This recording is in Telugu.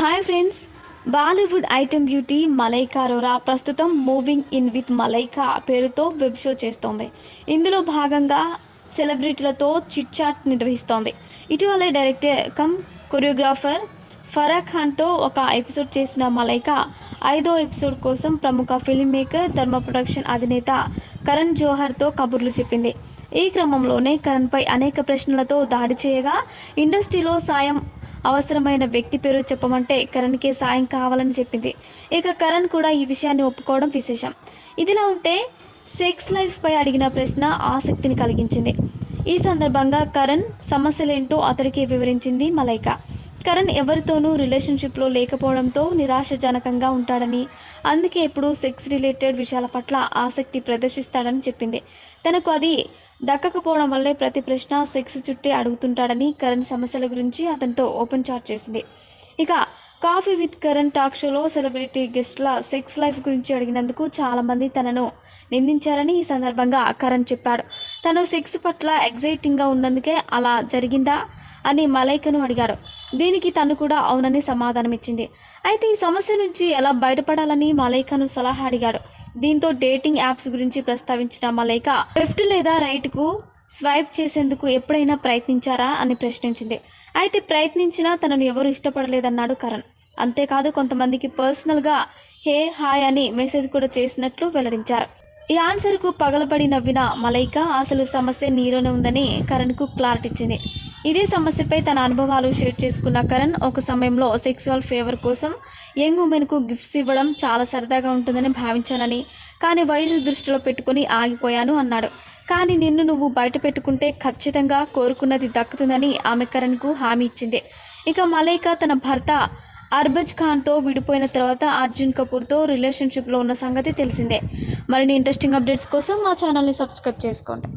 Hi friends, Bollywood item beauty Malaika Arora ప్రస్తుతం మూవింగ్ ఇన్ విత్ మలైకా పేరుతో వెబ్ షో చేస్తోంది. ఇందులో భాగంగా సెలబ్రిటీలతో చిట్ చాట్ నిర్వహిస్తోంది. ఇటీవలే డైరెక్టర్ కమ్ కొరియోగ్రాఫర్ ఫరా ఖాన్తో ఒక ఎపిసోడ్ చేసిన మలైకా 5వ ఎపిసోడ్ కోసం ప్రముఖ ఫిల్మ్ మేకర్ ధర్మ ప్రొడక్షన్ అధినేత కరణ్ జోహర్తో కబుర్లు చెప్పింది. ఈ క్రమంలోనే కరణ్పై అనేక ప్రశ్నలతో దాడి చేయగా ఇండస్ట్రీలో సాయం అవసరమైన వ్యక్తి పేరు చెప్పమంటే కరణ్కే సాయం కావాలని చెప్పింది. ఇక కరణ్ కూడా ఈ విషయాన్ని ఒప్పుకోవడం విశేషం. ఇదిలా ఉంటే సెక్స్ లైఫ్పై అడిగిన ప్రశ్న ఆసక్తిని కలిగించింది. ఈ సందర్భంగా కరణ్ సమస్యలేంటో అతడికి వివరించింది మలైకా. కరణ్ ఎవరితోనూ రిలేషన్షిప్లో లేకపోవడంతో నిరాశజనకంగా ఉంటాడని, అందుకే ఎప్పుడూ సెక్స్ రిలేటెడ్ విషయాల పట్ల ఆసక్తి ప్రదర్శిస్తాడని చెప్పింది. తనకు అది దక్కకపోవడం వల్లే ప్రతి ప్రశ్న సెక్స్ చుట్టే అడుగుతుంటాడని, కరణ్ సమస్యల గురించి అతనితో ఓపెన్ చాట్ చేసింది. ఇక కాఫీ విత్ కరణ్ టాక్ షోలో సెలబ్రిటీ గెస్టుల సెక్స్ లైఫ్ గురించి అడిగినందుకు చాలామంది తనను నిందించారని ఈ సందర్భంగా కరణ్ చెప్పాడు. తను సెక్స్ పట్ల ఎగ్జైటింగ్గా ఉన్నందుకే అలా జరిగిందా అని మలైకను అడిగాడు. దీనికి తను కూడా అవునని సమాధానమిచ్చింది. అయితే ఈ సమస్య నుంచి ఎలా బయటపడాలని మలైకాను సలహా అడిగాడు. దీంతో డేటింగ్ యాప్స్ గురించి ప్రస్తావించిన మలైకా లెఫ్ట్ లేదా రైట్కు స్వైప్ చేసేందుకు ఎప్పుడైనా ప్రయత్నించారా అని ప్రశ్నించింది. అయితే ప్రయత్నించినా తనను ఎవరు ఇష్టపడలేదన్నాడు కరణ్. అంతేకాదు కొంతమందికి పర్సనల్గా హే హాయ్ అని మెసేజ్ కూడా చేసినట్లు వెల్లడించారు. ఈ ఆన్సర్కు పగలబడి నవ్విన మలైకా అసలు సమస్య నీలోనే ఉందని కరణ్కు క్లారిటీ ఇచ్చింది. ఇదే సమస్యపై తన అనుభవాలు షేర్ చేసుకున్న కరణ్ ఒక సమయంలో సెక్సువల్ ఫేవర్ కోసం యంగ్ ఉమెన్కు గిఫ్ట్స్ ఇవ్వడం చాలా సరదాగా ఉంటుందని భావించానని, కానీ వయసు దృష్టిలో పెట్టుకుని ఆగిపోయాను అన్నాడు. కానీ నిన్ను నువ్వు బయట పెట్టుకుంటే ఖచ్చితంగా కోరుకున్నది దక్కుతుందని ఆమె కరణ్కు హామీ ఇచ్చింది. ఇక మలైకా తన భర్త అర్బజ్ ఖాన్తో విడిపోయిన తర్వాత అర్జున్ కపూర్తో రిలేషన్షిప్లో ఉన్న సంగతి తెలిసిందే. మరిన్ని ఇంట్రెస్టింగ్ అప్డేట్స్ కోసం మా ఛానల్ని సబ్స్క్రైబ్ చేసుకోండి.